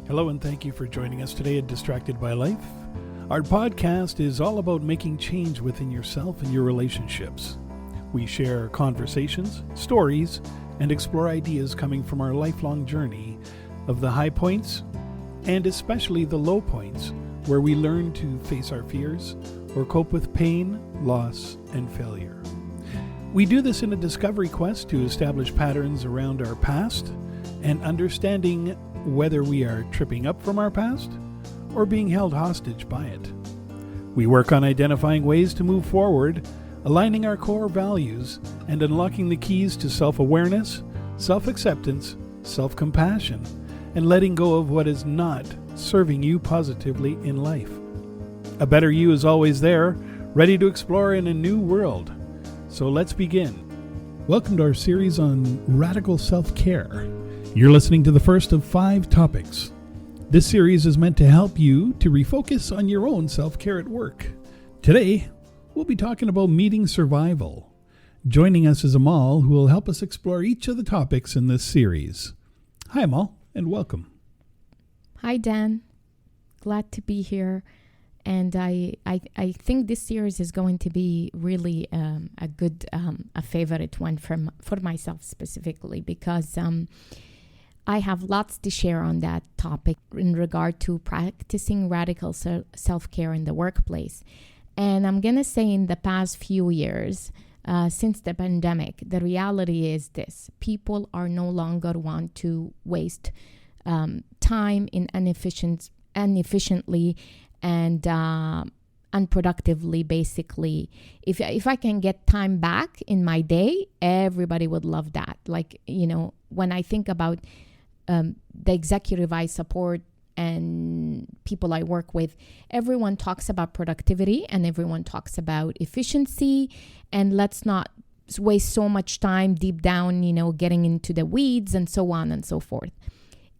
Hello and thank you for joining us today at Distracted by Life. Our podcast is all about making change within yourself and your relationships. We share conversations, stories, and explore ideas coming from our lifelong journey of the high points and especially the low points where we learn to face our fears or cope with pain, loss, and failure. We do this in a discovery quest to establish patterns around our past and understanding whether we are tripping up from our past or being held hostage by it. We work on identifying ways to move forward, aligning our core values, and unlocking the keys to self-awareness, self-acceptance, self-compassion, and letting go of what is not serving you positively in life. A better you is always there, ready to explore in a new world. So let's begin. Welcome to our series on radical self-care. You're listening to the first of 5 topics. This series is meant to help you to refocus on your own self-care at work. Today, we'll be talking about meeting survival. Joining us is Amal, who will help us explore each of the topics in this series. Hi, Amal, and welcome. Hi, Dan. Glad to be here. And I think this series is going to be really a good, a favorite one for myself specifically, because I have lots to share on that topic in regard to practicing radical self-care in the workplace. And I'm going to say in the past few years, since the pandemic, the reality is this: people are no longer want to waste time in inefficiently and unproductively, basically. If I can get time back in my day, everybody would love that. Like, you know, when I think about the executive I support and people I work with, everyone talks about productivity and everyone talks about efficiency, and let's not waste so much time deep down, you know, getting into the weeds and so on and so forth.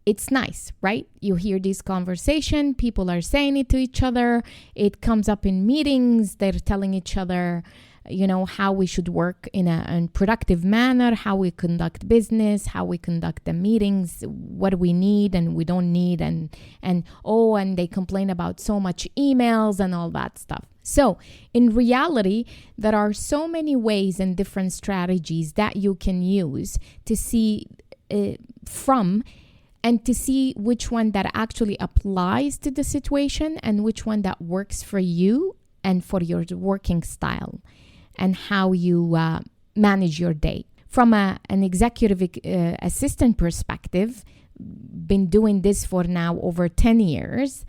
It's nice, right? You hear this conversation, people are saying it to each other, it comes up in meetings, they're telling each other, you know, how we should work in a productive manner, how we conduct business, how we conduct the meetings, what we need and we don't need, and they complain about so much emails and all that stuff. So in reality, there are so many ways and different strategies that you can use to see and to see which one that actually applies to the situation and which one that works for you and for your working style and how you manage your day. From an executive assistant perspective, been doing this for now over 10 years,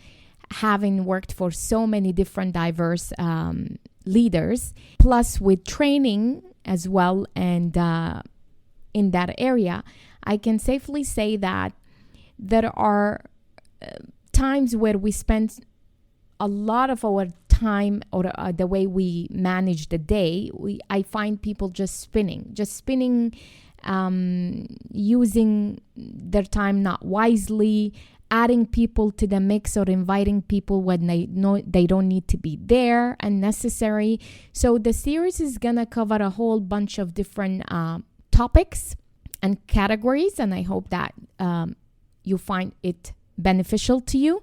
having worked for so many different diverse leaders, plus with training as well, and in that area, I can safely say that there are times where we spend a lot of our time, or the way we manage the day, I find people just spinning, using their time not wisely, adding people to the mix or inviting people when they know they don't need to be there, unnecessary. So the series is gonna cover a whole bunch of different topics and categories, and I hope that you find it beneficial to you.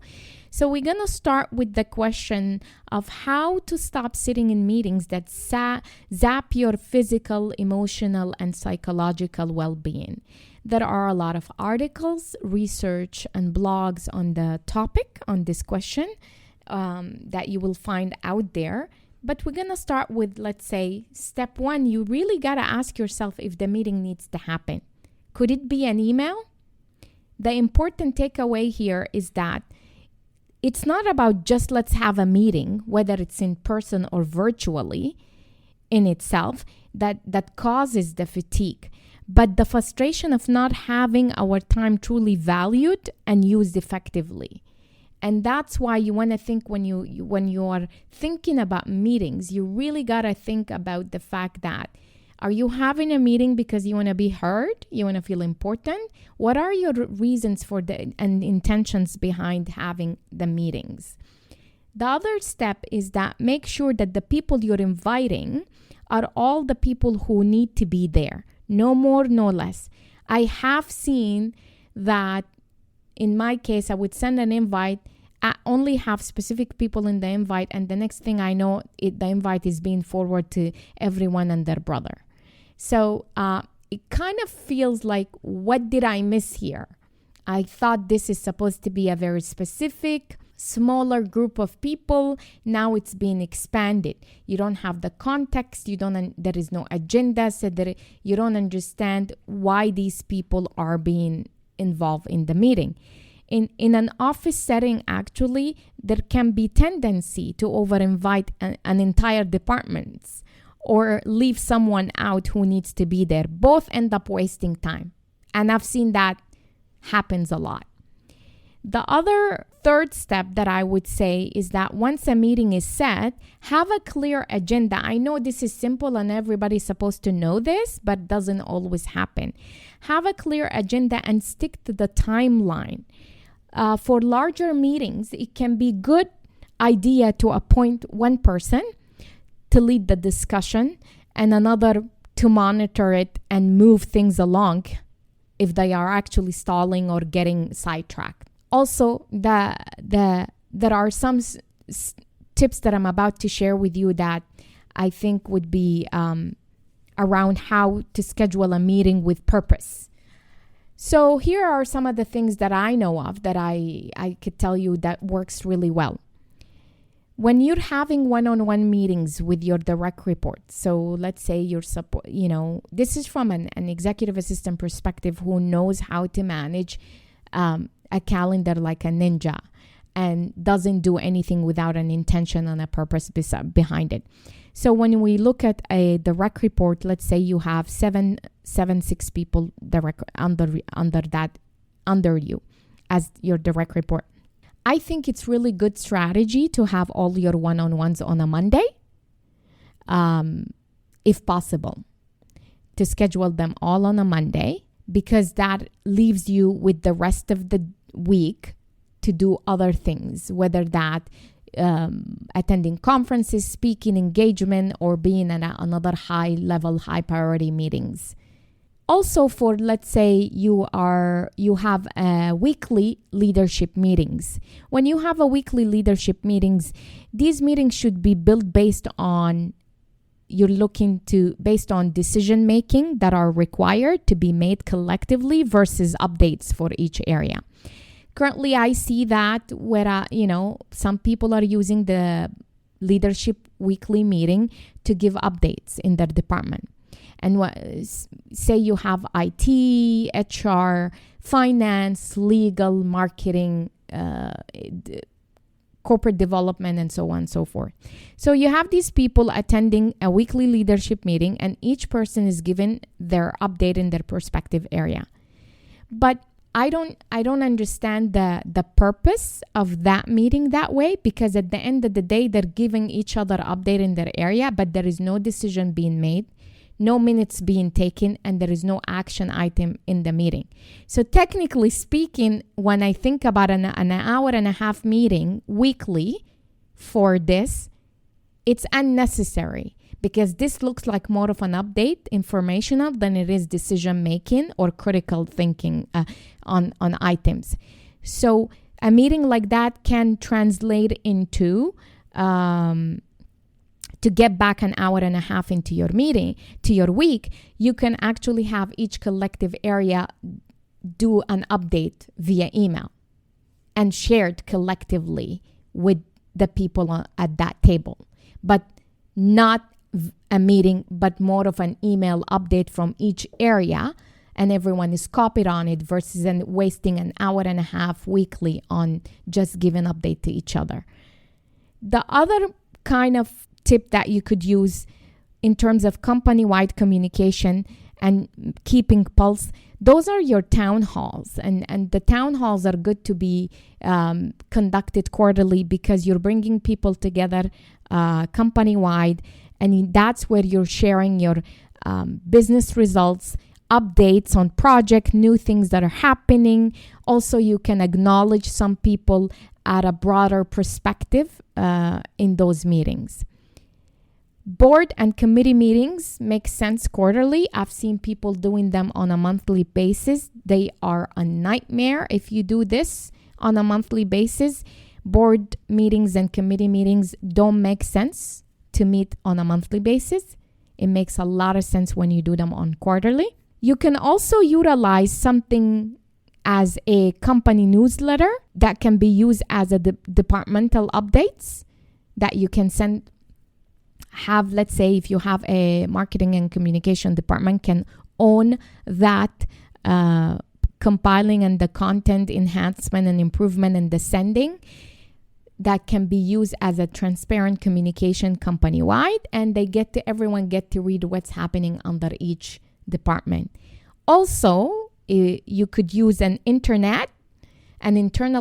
So we're going to start with the question of how to stop sitting in meetings that zap your physical, emotional, and psychological well-being. There are a lot of articles, research, and blogs on the topic, on this question, that you will find out there. But we're going to start with, let's say, step 1. You really got to ask yourself if the meeting needs to happen. Could it be an email? The important takeaway here is that it's not about just let's have a meeting, whether it's in person or virtually in itself, that causes the fatigue, but the frustration of not having our time truly valued and used effectively. And that's why you want to think when you are thinking about meetings, you really got to think about the fact that, are you having a meeting because you want to be heard? You want to feel important? What are your reasons for and intentions behind having the meetings? The other step is that make sure that the people you're inviting are all the people who need to be there. No more, no less. I have seen that in my case, I would send an invite, only have specific people in the invite, and the next thing I know, the invite is being forwarded to everyone and their brother. So it kind of feels like, what did I miss here? I thought this is supposed to be a very specific, smaller group of people. Now it's being expanded. You don't have the context. There is no agenda. So you don't understand why these people are being involved in the meeting. In an office setting, actually, there can be tendency to over-invite an entire department or leave someone out who needs to be there. Both end up wasting time. And I've seen that happens a lot. The other third step that I would say is that once a meeting is set, have a clear agenda. I know this is simple and everybody's supposed to know this, but it doesn't always happen. Have a clear agenda and stick to the timeline. For larger meetings, it can be good idea to appoint one person to lead the discussion and another to monitor it and move things along if they are actually stalling or getting sidetracked. Also, there are some tips that I'm about to share with you that I think would be around how to schedule a meeting with purpose. So here are some of the things that I know of that I could tell you that works really well. When you're having one-on-one meetings with your direct reports, so let's say this is from an executive assistant perspective who knows how to manage a calendar like a ninja and doesn't do anything without an intention and a purpose behind it. So when we look at a direct report, let's say you have six people direct under you as your direct report. I think it's really good strategy to have all your one-on-ones on a Monday, if possible, to schedule them all on a Monday, because that leaves you with the rest of the week to do other things, whether that attending conferences, speaking engagement, or being at another high-level, high-priority meetings. Also, for let's say you have weekly leadership meetings. When you have a weekly leadership meetings, these meetings should be built based on decision making that are required to be made collectively versus updates for each area. Currently, I see that where some people are using the leadership weekly meeting to give updates in their department. And say you have IT, HR, finance, legal, marketing, corporate development, and so on and so forth. So you have these people attending a weekly leadership meeting, and each person is given their update in their perspective area. But I don't understand the purpose of that meeting that way, because at the end of the day, they're giving each other update in their area, but there is no decision being made, no minutes being taken, and there is no action item in the meeting. So technically speaking, when I think about an hour and a half meeting weekly for this, it's unnecessary, because this looks like more of an update, informational, than it is decision making or critical thinking on items. So a meeting like that can translate into to get back an hour and a half into your meeting, to your week, you can actually have each collective area do an update via email and shared collectively with the people at that table. But not a meeting, but more of an email update from each area, and everyone is copied on it, versus wasting an hour and a half weekly on just giving update to each other. The other kind of tip that you could use in terms of company-wide communication and keeping pulse, those are your town halls. And the town halls are good to be conducted quarterly, because you're bringing people together company-wide, and that's where you're sharing your business results, updates on project, new things that are happening. Also, you can acknowledge some people at a broader perspective in those meetings. Board and committee meetings make sense quarterly. I've seen people doing them on a monthly basis. They are a nightmare if you do this on a monthly basis. Board meetings and committee meetings don't make sense to meet on a monthly basis. It makes a lot of sense when you do them on quarterly. You can also utilize something as a company newsletter that can be used as a departmental updates that you can send. Let's say if you have a marketing and communication department, can own that compiling and the content enhancement and improvement and the sending. That can be used as a transparent communication company-wide, and everyone get to read what's happening under each department. Also, you could use an internal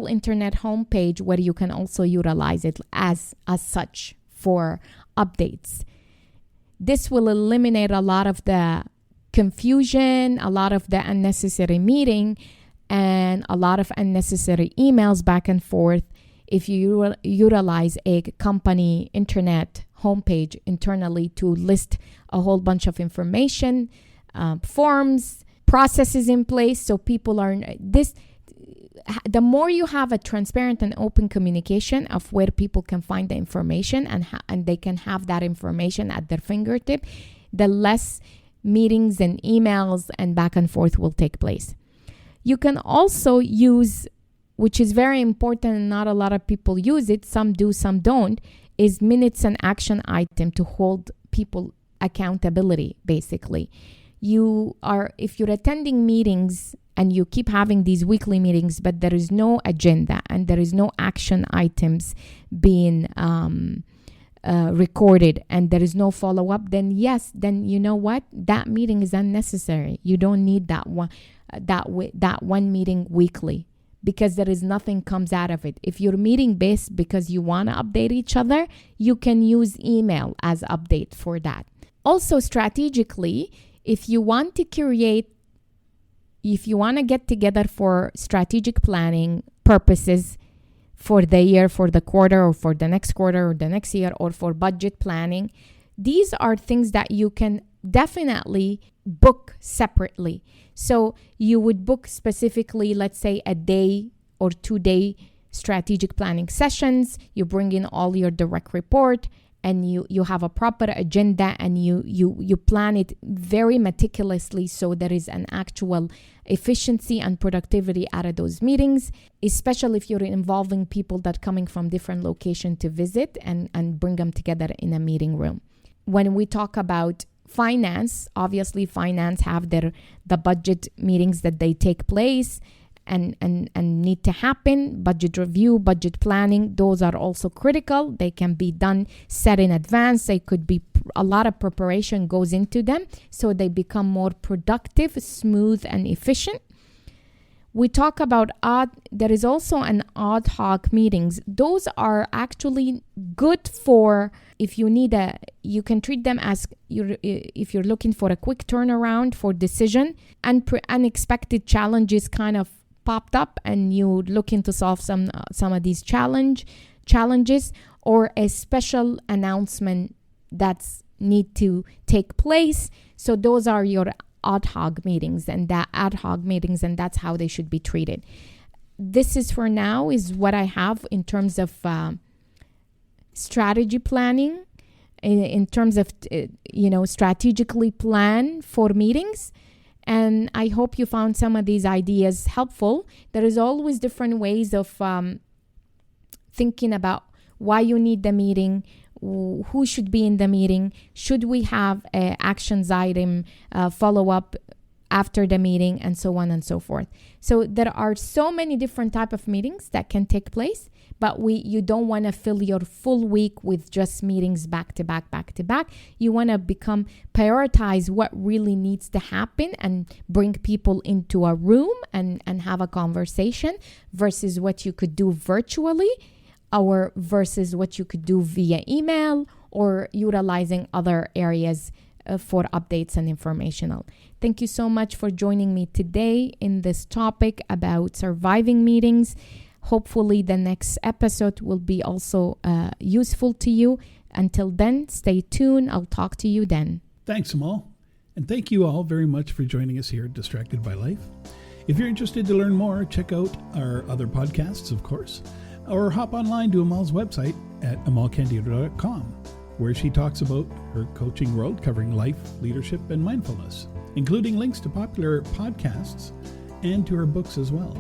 internet homepage where you can also utilize it as such for updates. This will eliminate a lot of the confusion, a lot of the unnecessary meeting, and a lot of unnecessary emails back and forth if you utilize a company internet homepage internally to list a whole bunch of information, forms, processes in place, so people are the more you have a transparent and open communication of where people can find the information and they can have that information at their fingertip, the less meetings and emails and back and forth will take place. You can also use, which is very important and not a lot of people use it, some do, some don't, is minutes and action item to hold people accountability, basically. If you're attending meetings and you keep having these weekly meetings, but there is no agenda and there is no action items being recorded and there is no follow-up, then you know what? That meeting is unnecessary. You don't need that one meeting weekly because there is nothing comes out of it. If you're meeting based because you want to update each other, you can use email as update for that. Also, strategically, if you want to get together for strategic planning purposes for the year, for the quarter, or for the next quarter, or the next year, or for budget planning, these are things that you can definitely book separately. So you would book specifically, let's say, a day or 2-day strategic planning sessions. You bring in all your direct report, and you have a proper agenda, and you plan it very meticulously so there is an actual efficiency and productivity out of those meetings, especially if you're involving people that coming from different locations to visit and bring them together in a meeting room. When we talk about finance, obviously finance have the budget meetings that they take place and need to happen. Budget review, budget planning, those are also critical. They can be done set in advance. They could be a lot of preparation goes into them, so they become more productive, smooth, and efficient. We talk about there is also an ad hoc meetings. Those are actually good for if you need you can treat them as if you're looking for a quick turnaround for decision and unexpected challenges kind of popped up and you looking to solve some of these challenges, or a special announcement that's need to take place. So those are your ad hoc meetings, and that's how they should be treated. This is for now is what I have in terms of strategy planning, in terms of strategically plan for meetings. And I hope you found some of these ideas helpful. There is always different ways of thinking about why you need the meeting, who should be in the meeting, should we have an actions item follow-up after the meeting, and so on and so forth. So there are so many different type of meetings that can take place, but you don't want to fill your full week with just meetings back to back. You want to prioritize what really needs to happen and bring people into a room and have a conversation versus what you could do virtually, or versus what you could do via email or utilizing other areas for updates and informational. Thank you so much for joining me today in this topic about surviving meetings. Hopefully the next episode will be also useful to you. Until then, stay tuned. I'll talk to you then. Thanks, Amal. And thank you all very much for joining us here at Distracted by Life. If you're interested to learn more, check out our other podcasts, of course, or hop online to Amal's website at amalcandido.com, where she talks about her coaching world covering life, leadership, and mindfulness, including links to popular podcasts and to her books as well.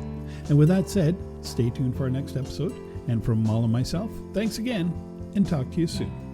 And with that said, stay tuned for our next episode. And from Amal and myself, thanks again, and talk to you soon.